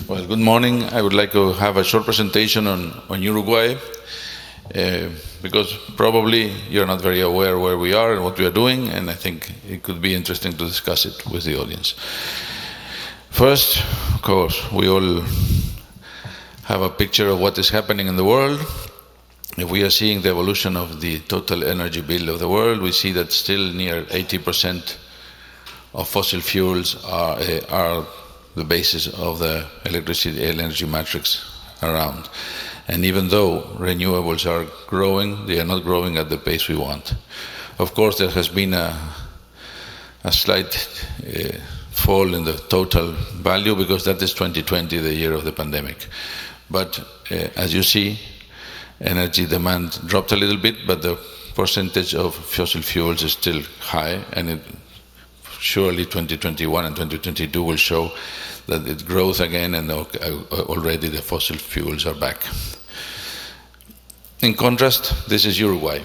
Well, good morning. I would like to have a short presentation on Uruguay, because probably you're not very aware where we are and what we are doing, and I think it could be interesting to discuss it with the audience. First, of course, we all have a picture of what is happening in the world. If we are seeing the evolution of the total energy bill of the world, we see that still near 80% of fossil fuels are the basis of the electricity energy matrix around. And even though renewables are growing, they are not growing at the pace we want. Of course, there has been a slight fall in the total value, because that is 2020, the year of the pandemic. But as you see, energy demand dropped a little bit, but the percentage of fossil fuels is still high, and surely 2021 and 2022 will show that it grows again, and already the fossil fuels are back. In contrast, this is Uruguay.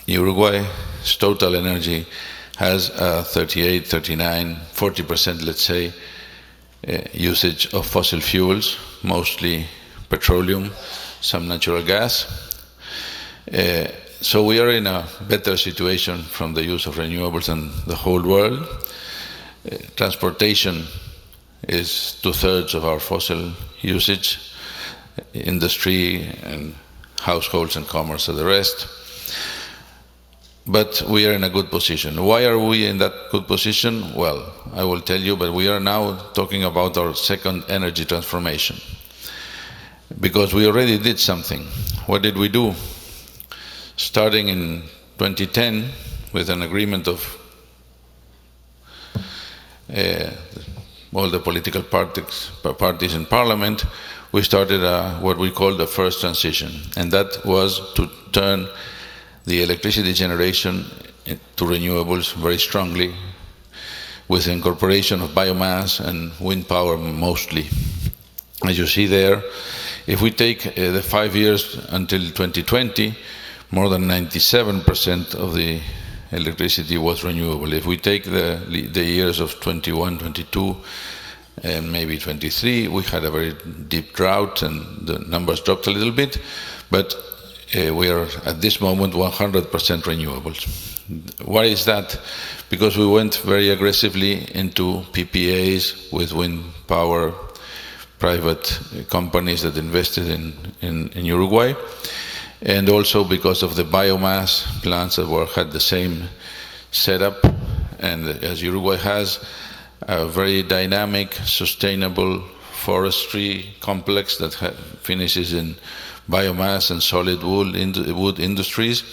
Uruguay's total energy has 38, 39, 40%, let's say, usage of fossil fuels, mostly petroleum, some natural gas. So we are in a better situation from the use of renewables than the whole world. Transportation is 2/3 of our fossil usage. Industry and households and commerce are the rest. But we are in a good position. Why are we in that good position? Well, I will tell you, but we are now talking about our second energy transformation, because we already did something. What did we do? Starting in 2010, with an agreement of all the political parties in parliament, we started what we call the first transition, and that was to turn the electricity generation to renewables very strongly, with the incorporation of biomass and wind power mostly. As you see there, if we take the 5 years until 2020, more than 97% of the electricity was renewable. If we take the years of 21, 22, and maybe 23, we had a very deep drought and the numbers dropped a little bit, but we are at this moment 100% renewables. Why is that? Because we went very aggressively into PPAs with wind power, private companies that invested in Uruguay, and also because of the biomass plants that had the same setup. And as Uruguay has a very dynamic, sustainable forestry complex that finishes in biomass and solid wood industries,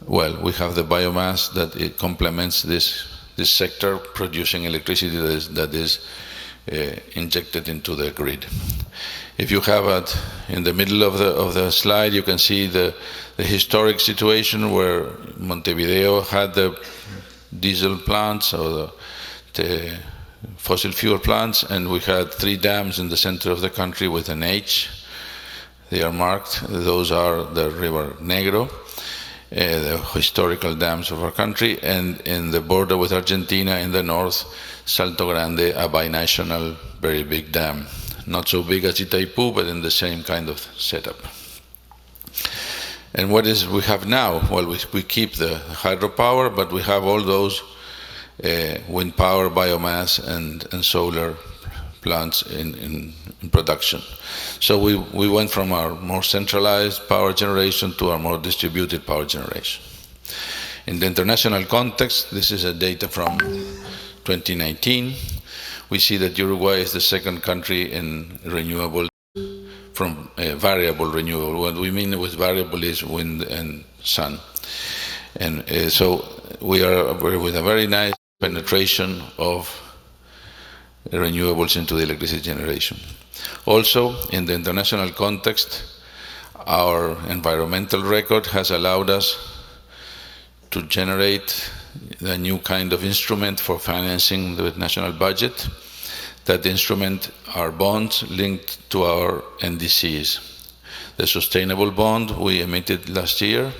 well, we have the biomass that it complements this sector, producing electricity that is injected into the grid. If you have it in the middle of the slide, you can see the historic situation where Montevideo had the diesel plants or the fossil fuel plants, and we had 3 dams in the center of the country with an H. They are marked. Those are the River Negro, the historical dams of our country, and in the border with Argentina in the north, Salto Grande, a binational, very big dam. Not so big as Itaipu, but in the same kind of setup. And what is we have now? Well, we keep the hydropower, but we have all those wind power, biomass, and solar plants in production. So we went from our more centralized power generation to our more distributed power generation. In the international context, this is data from 2019. We see that Uruguay is the second country in renewables from variable renewable. What we mean with variable is wind and sun. And so we are with a very nice penetration of renewables into the electricity generation. Also, in the international context, our environmental record has allowed us to generate a new kind of instrument for financing the national budget. That instrument are bonds linked to our NDCs. The sustainable bond we emitted last year,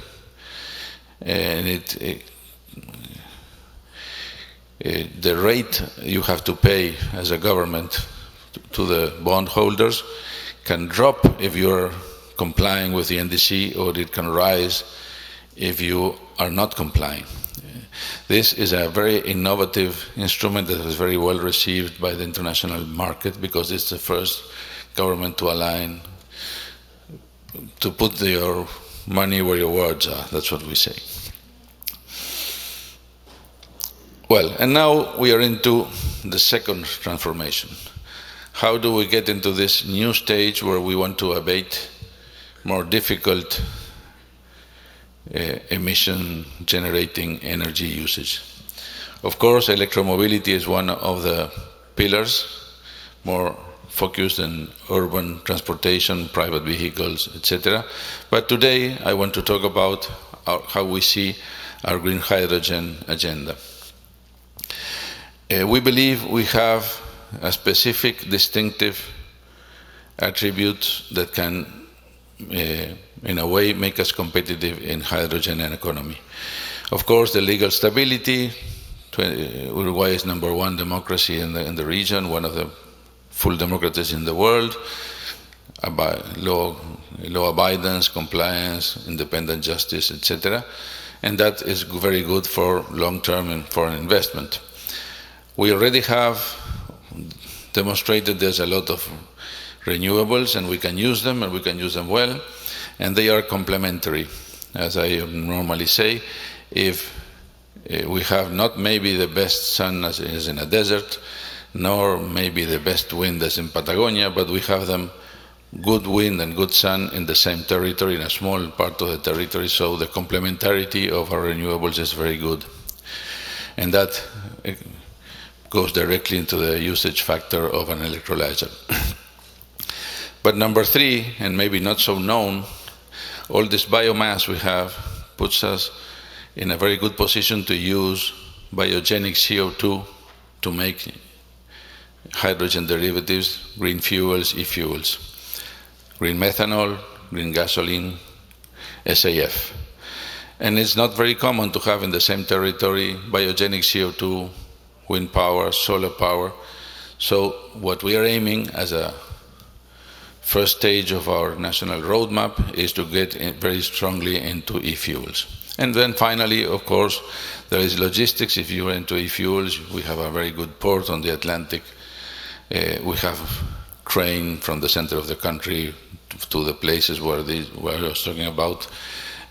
and the rate you have to pay as a government to the bondholders can drop if you're complying with the NDC, or it can rise if you are not complying. This is a very innovative instrument that was very well received by the international market, because it's the first government to align, to put your money where your words are. That's what we say. Well, and now we are into the second transformation. How do we get into this new stage where we want to abate more difficult emission-generating energy usage? Of course, electromobility is one of the pillars, more focused on urban transportation, private vehicles, etc. But today I want to talk about how we see our green hydrogen agenda. We believe we have a specific distinctive attribute that can, in a way, make us competitive in hydrogen and economy. Of course, the legal stability. Uruguay is #1 democracy in the region, one of the full democracies in the world. Law abidance, compliance, independent justice, etc. And that is very good for long-term and foreign investment. We already have demonstrated there's a lot of renewables, and we can use them, and we can use them well, and they are complementary. As I normally say, if we have not maybe the best sun as is in a desert, nor maybe the best wind as in Patagonia, but we have them good wind and good sun in the same territory, in a small part of the territory, so the complementarity of our renewables is very good. And that goes directly into the usage factor of an electrolyzer. But number 3, and maybe not so known, all this biomass we have puts us in a very good position to use biogenic CO2 to make hydrogen derivatives, green fuels, e-fuels, green methanol, green gasoline, SAF. And it's not very common to have in the same territory biogenic CO2, wind power, solar power. So what we are aiming as a first stage of our national roadmap is to get very strongly into e-fuels. And then finally, of course, there is logistics. If you are into e-fuels, we have a very good port on the Atlantic. We have train from the center of the country to the places where I was talking about.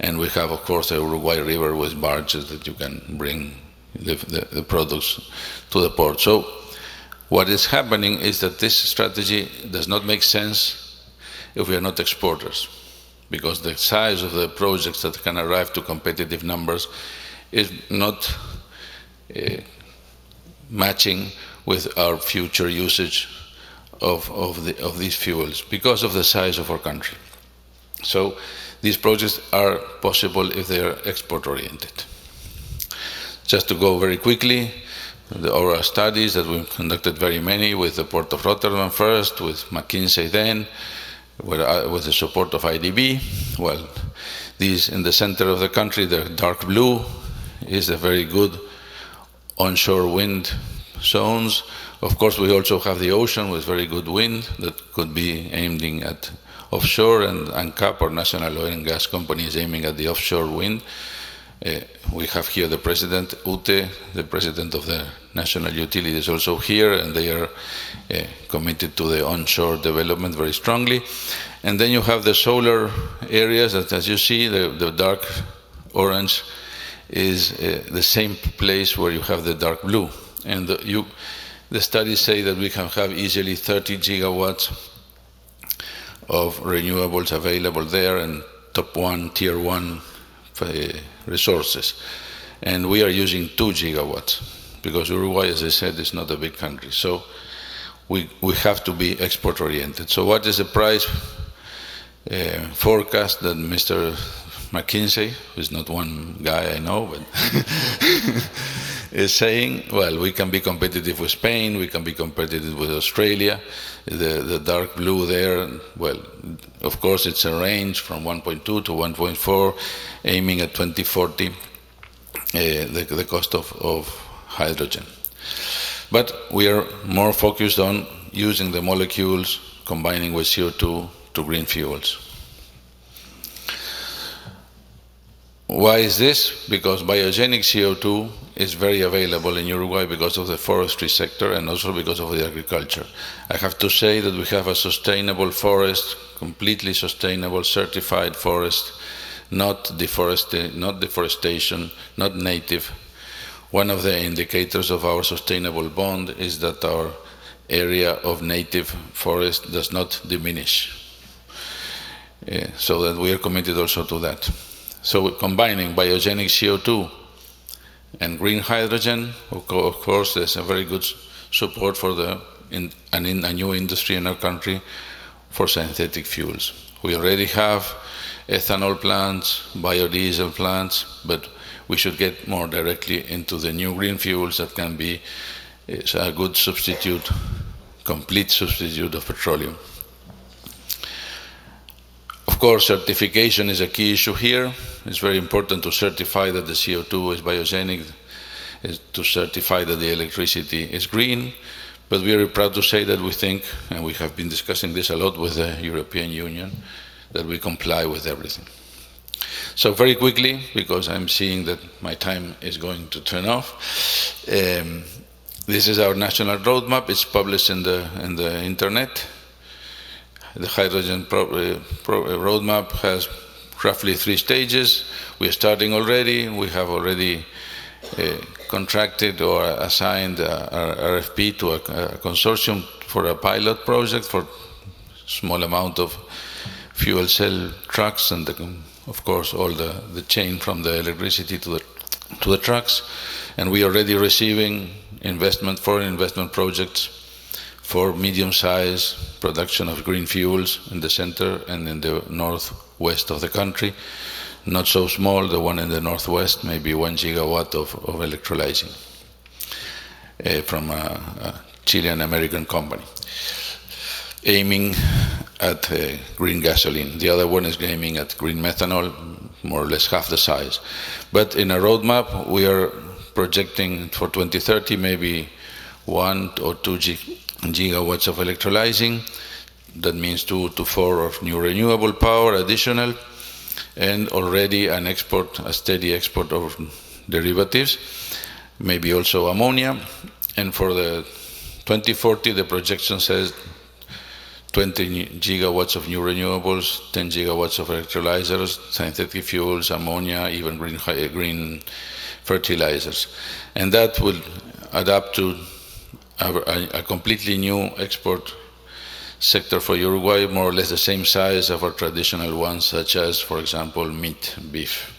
And we have, of course, the Uruguay River with barges that you can bring the products to the port. So what is happening is that this strategy does not make sense if we are not exporters, because the size of the projects that can arrive to competitive numbers is not matching with our future usage of these fuels because of the size of our country. So these projects are possible if they are export-oriented. Just to go very quickly, our studies that we've conducted very many with the Port of Rotterdam first, with McKinsey then, with the support of IDB. Well, these in the center of the country, the dark blue, is a very good onshore wind zones. Of course, we also have the ocean with very good wind that could be aiming at offshore, and ANCAP, our national oil and gas company, is aiming at the offshore wind. We have here the president, Ute, the president of the national utility, is also here, and they are committed to the onshore development very strongly. And then you have the solar areas that, as you see, the dark orange is the same place where you have the dark blue. And the studies say that we can have easily 30 gigawatts of renewables available there, and top 1, tier 1 resources. And we are using 2 gigawatts because Uruguay, as I said, is not a big country. So we have to be export oriented. So what is the price forecast that Mr. McKinsey, who is not one guy I know, but is saying? Well, we can be competitive with Spain, we can be competitive with Australia. The dark blue there, well, of course it's a range from 1.2 to 1.4, aiming at 2040, the cost of hydrogen. But we are more focused on using the molecules, combining with CO2 to green fuels. Why is this? Because biogenic CO2 is very available in Uruguay because of the forestry sector and also because of the agriculture. I have to say that we have a sustainable forest, completely sustainable, certified forest, not deforestation, not native. One of the indicators of our sustainable bond is that our area of native forest does not diminish. So that we are committed also to that. So combining biogenic CO2 and green hydrogen, of course, there's a very good support for a new industry in our country for synthetic fuels. We already have ethanol plants, biodiesel plants, but we should get more directly into the new green fuels that can be a good substitute, complete substitute of petroleum. Of course, certification is a key issue here. It's very important to certify that the CO2 is biogenic, to certify that the electricity is green, but we are proud to say that we think, and we have been discussing this a lot with the European Union, that we comply with everything. So very quickly, because I'm seeing that my time is going to turn off, this is our national roadmap. It's published in the internet. The hydrogen roadmap has roughly 3 stages. We are starting already. We have already contracted or assigned a RFP to a consortium for a pilot project for small amount of fuel cell trucks and of course all the chain from the electricity to the trucks. And we are already receiving foreign investment projects for medium-sized production of green fuels in the center and in the northwest of the country. Not so small, the one in the northwest, maybe 1 gigawatt of electrolyzing from a Chilean-American company, aiming at green gasoline. The other one is aiming at green methanol, more or less half the size. But in a roadmap, we are projecting for 2030 maybe 1 or 2 gigawatts of electrolyzing. That means 2 to 4 of new renewable power additional, and already a steady export of derivatives, maybe also ammonia. And for the 2040, the projection says 20 gigawatts of new renewables, 10 gigawatts of electrolyzers, synthetic fuels, ammonia, even green fertilizers. And that will adapt to a completely new export sector for Uruguay, more or less the same size of our traditional ones, such as, for example, meat, beef.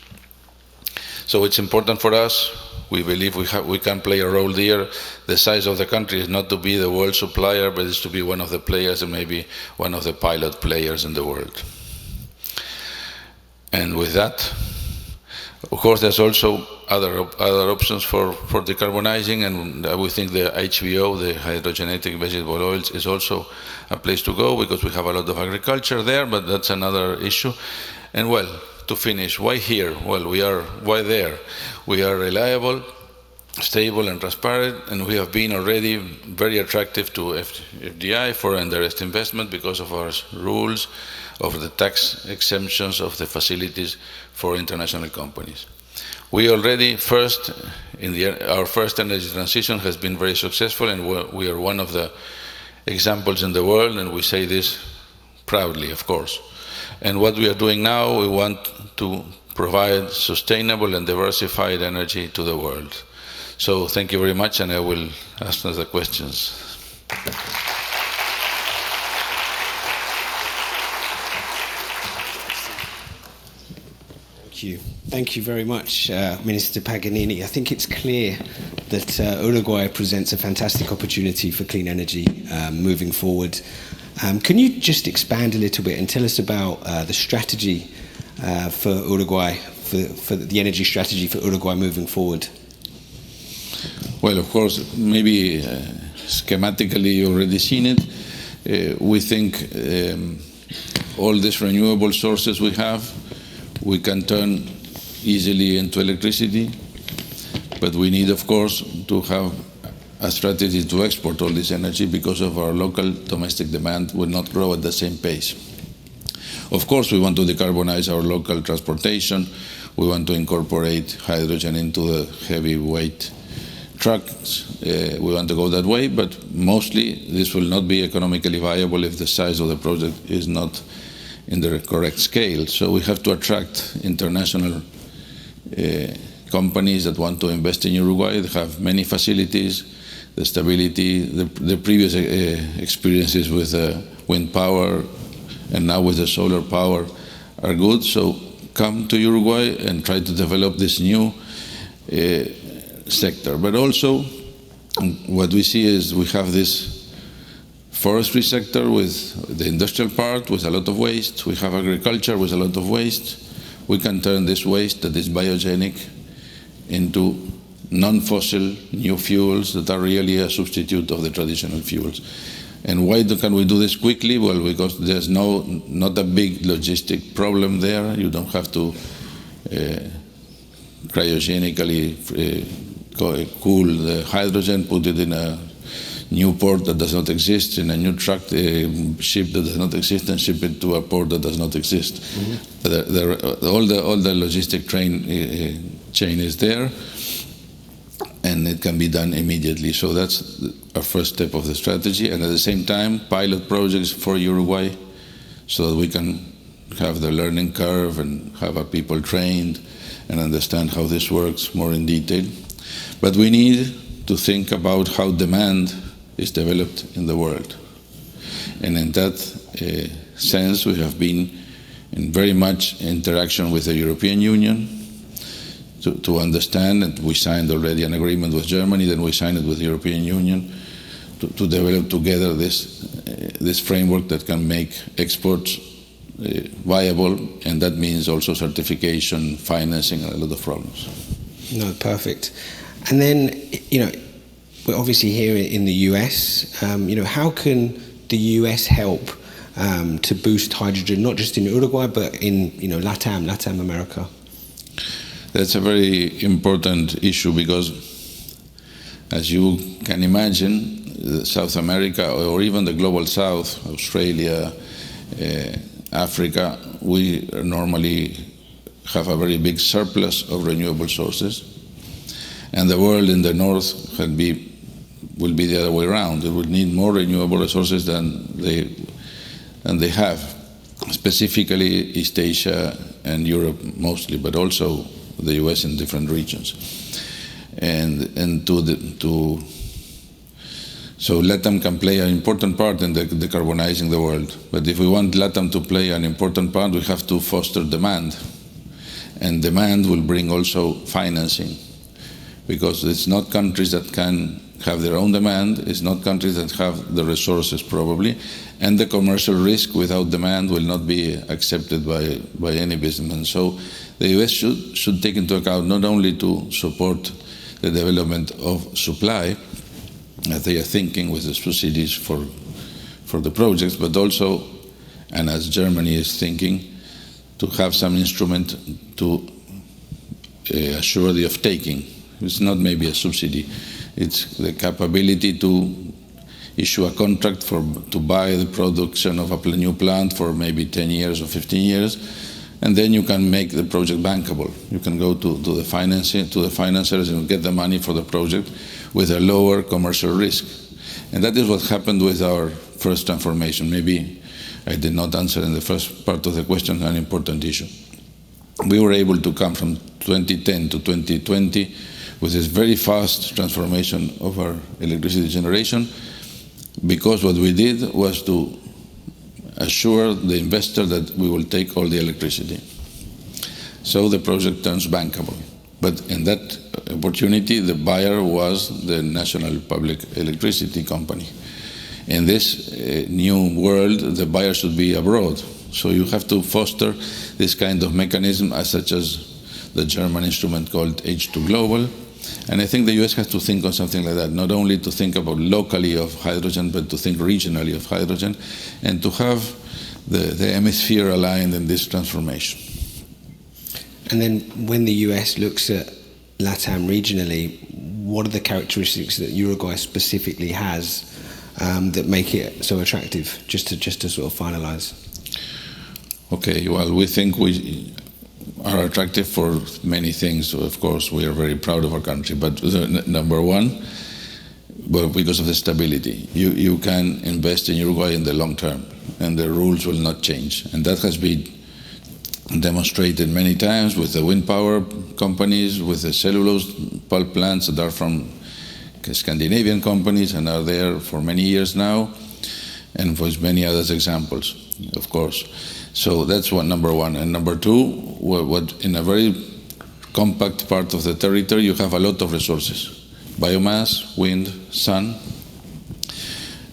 So it's important for us. We believe we can play a role there. The size of the country is not to be the world supplier, but it's to be one of the players and maybe one of the pilot players in the world. And with that, of course, there's also other options for decarbonizing, and we think the HVO, the hydrogenated vegetable oils, is also a place to go because we have a lot of agriculture there, but that's another issue. And well, to finish, why here? Well, why there? We are reliable, stable and transparent, and we have been already very attractive to FDI, foreign direct investment, because of our rules, of the tax exemptions of the facilities for international companies. We already our first energy transition has been very successful, and we are one of the examples in the world, and we say this proudly, of course. And what we are doing now, we want to provide sustainable and diversified energy to the world. So thank you very much, and I will answer the questions. Thank you. Thank you very much, Minister Paganini. I think it's clear that Uruguay presents a fantastic opportunity for clean energy moving forward. Can you just expand a little bit and tell us about the strategy for Uruguay, for the energy strategy for Uruguay moving forward? Well, of course, maybe schematically you've already seen it. We think all these renewable sources we can turn easily into electricity, but we need, of course, to have a strategy to export all this energy because of our local domestic demand will not grow at the same pace. Of course, we want to decarbonize our local transportation. We want to incorporate hydrogen into the heavyweight trucks. We want to go that way, but mostly this will not be economically viable if the size of the project is not in the correct scale. So we have to attract international companies that want to invest in Uruguay. They have many facilities, the stability, the previous experiences with wind power and now with the solar power are good. So come to Uruguay and try to develop this new sector. But also what we see is we have this forestry sector with the industrial part with a lot of waste. We have agriculture with a lot of waste. We can turn this waste that is biogenic into non-fossil new fuels that are really a substitute of the traditional fuels. And why can we do this quickly? Well, because there's not a big logistic problem there. You don't have to cryogenically cool the hydrogen, put it in a new port that does not exist, in a new truck, ship that does not exist, and ship it to a port that does not exist. Mm-hmm. All the logistic chain is there, and it can be done immediately. So that's our first step of the strategy. And at the same time, pilot projects for Uruguay so that we can have the learning curve and have our people trained and understand how this works more in detail. But we need to think about how demand is developed in the world. And in that sense, we have been in very much interaction with the European Union to understand, and we signed already an agreement with Germany, then we signed it with the European Union to develop together this framework that can make exports viable, and that means also certification, financing, and a lot of problems. No, perfect. And then, we're obviously here in the US. How can the US help to boost hydrogen, not just in Uruguay, but in Latin America? That's a very important issue because, as you can imagine, South America or even the global South, Australia, Africa, we normally have a very big surplus of renewable sources. And the world in the north will be the other way around. It would need more renewable resources than they have, specifically East Asia and Europe mostly, but also the US in different regions. So LATAM can play an important part in decarbonizing the world. But if we want LATAM to play an important part, we have to foster demand. And demand will bring also financing, because it's not countries that can have their own demand, it's not countries that have the resources probably, and the commercial risk without demand will not be accepted by any businessman. So the US should take into account not only to support the development of supply, as they are thinking with the subsidies for the projects, but also, and as Germany is thinking, to have some instrument to assure the off-taking. It's not maybe a subsidy, it's the capability to issue a contract to buy the production of a new plant for maybe 10 years or 15 years, and then you can make the project bankable. You can go to the financiers and get the money for the project with a lower commercial risk. And that is what happened with our first transformation. Maybe I did not answer in the first part of the question an important issue. We were able to come from 2010 to 2020 with this very fast transformation of our electricity generation, because what we did was to assure the investor that we will take all the electricity. So the project turns bankable. But in that opportunity, the buyer was the National Public Electricity Company. In this new world, the buyer should be abroad. So you have to foster this kind of mechanism, such as the German instrument called H2 Global. And I think the US has to think on something like that, not only to think about locally of hydrogen, but to think regionally of hydrogen, and to have the hemisphere aligned in this transformation. And then when the US looks at LATAM regionally, what are the characteristics that Uruguay specifically has that make it so attractive? Just to sort of finalise. Okay, well, we think we are attractive for many things. Of course, we are very proud of our country, but number one, well, because of the stability. You can invest in Uruguay in the long term, and the rules will not change. And that has been demonstrated many times with the wind power companies, with the cellulose pulp plants that are from Scandinavian companies and are there for many years now, and with many other examples, of course. So that's number one. And number two, what in a very compact part of the territory, you have a lot of resources. Biomass, wind, sun.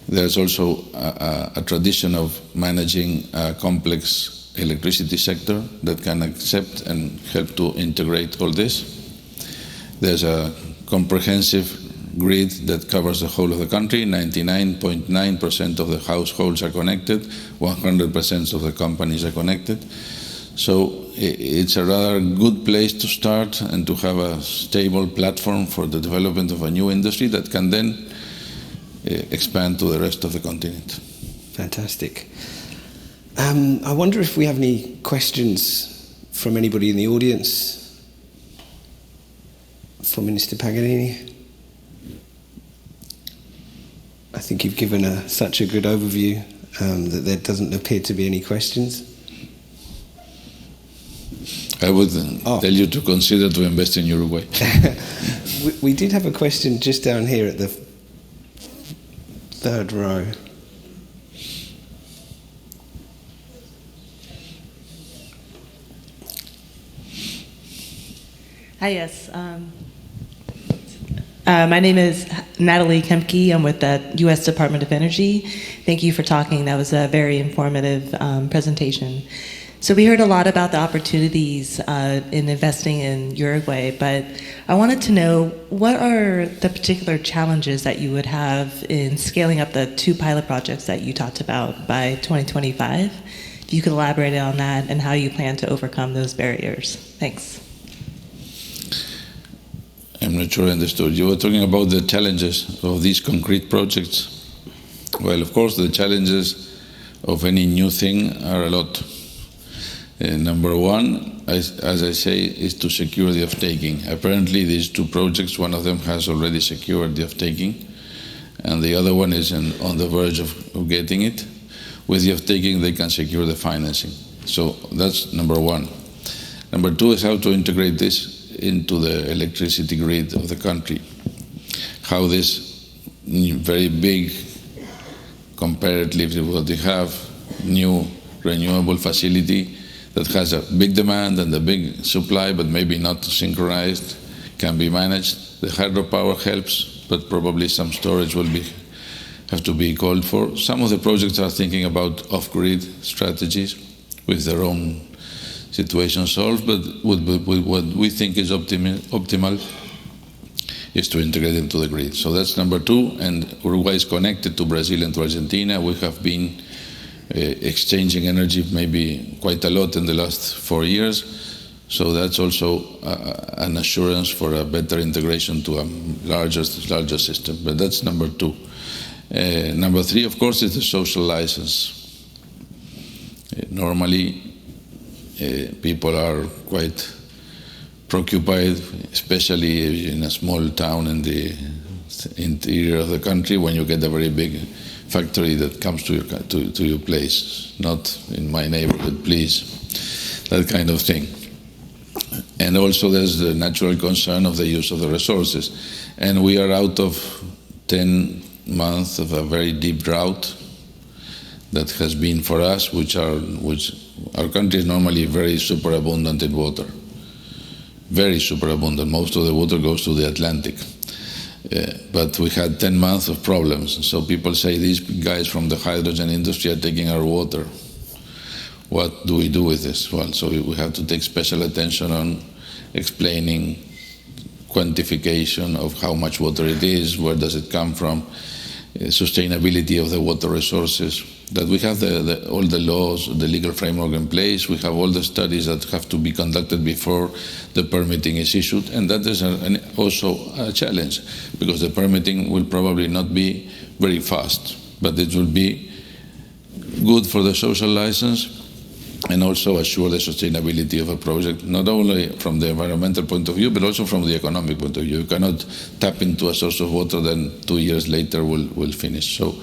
There's also a tradition of managing a complex electricity sector that can accept and help to integrate all this. There's a comprehensive grid that covers the whole of the country. 99.9% of the households are connected, 100% of the companies are connected. So it's a rather good place to start and to have a stable platform for the development of a new industry that can then expand to the rest of the continent. Fantastic. I wonder if we have any questions from anybody in the audience for Minister Paganini. I think you've given such a good overview that there doesn't appear to be any questions. I would tell you to consider to invest in Uruguay. We did have a question just down here at the third row. Hi, yes. My name is Natalie Kempke. I'm with the U.S. Department of Energy. Thank you for talking. That was a very informative presentation. So we heard a lot about the opportunities in investing in Uruguay, but I wanted to know, what are the particular challenges that you would have in scaling up the 2 pilot projects that you talked about by 2025? If you could elaborate on that and how you plan to overcome those barriers. Thanks. I'm not sure I understood. You were talking about the challenges of these concrete projects. Well, of course, the challenges of any new thing are a lot. Number one, as I say, is to secure the off-taking. Apparently, these 2 projects, one of them has already secured the off-taking, and the other one is on the verge of getting it. With the off-taking, they can secure the financing. So that's number one. Number 2 is how to integrate this into the electricity grid of the country. How this very big, comparatively to what they have, new renewable facility that has a big demand and a big supply, but maybe not synchronized, can be managed. The hydropower helps, but probably some storage will have to be called for. Some of the projects are thinking about off-grid strategies with their own situation solved, but what we think is optimal is to integrate into the grid. So that's number 2, and Uruguay is connected to Brazil and to Argentina. We have been exchanging energy maybe quite a lot in the last 4 years, so that's also an assurance for a better integration to a larger system. But that's number 2. Number 3, of course, is the social license. Normally, people are quite preoccupied, especially in a small town in the interior of the country, when you get a very big factory that comes to your place. Not in my neighborhood, please. That kind of thing. And also there's the natural concern of the use of the resources. And we are out of 10 months of a very deep drought that has been for us, which our country is normally very superabundant in water. Very superabundant. Most of the water goes to the Atlantic. But we had 10 months of problems. So people say these guys from the hydrogen industry are taking our water. What do we do with this? Well, so we have to take special attention on explaining quantification of how much water it is, where does it come from, sustainability of the water resources, that we have all the laws, the legal framework in place, we have all the studies that have to be conducted before the permitting is issued, and that is also a challenge, because the permitting will probably not be very fast, but it will be good for the social license and also assure the sustainability of a project, not only from the environmental point of view, but also from the economic point of view. You cannot tap into a source of water, then 2 years later will finish. So,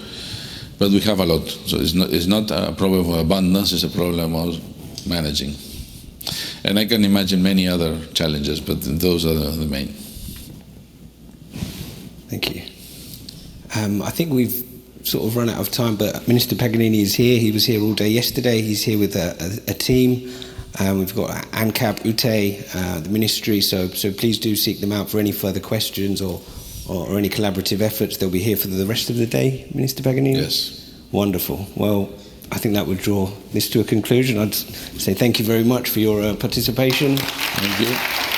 but we have a lot. So it's not a problem of abundance, it's a problem of managing. And I can imagine many other challenges, but those are the main. Thank you. I think we've sort of run out of time, but Minister Paganini is here. He was here all day yesterday. He's here with a team. We've got ANCAP, UTE, the ministry, so please do seek them out for any further questions or any collaborative efforts. They'll be here for the rest of the day, Minister Paganini? Yes. Wonderful. Well, I think that would draw this to a conclusion. I'd say thank you very much for your participation. Thank you.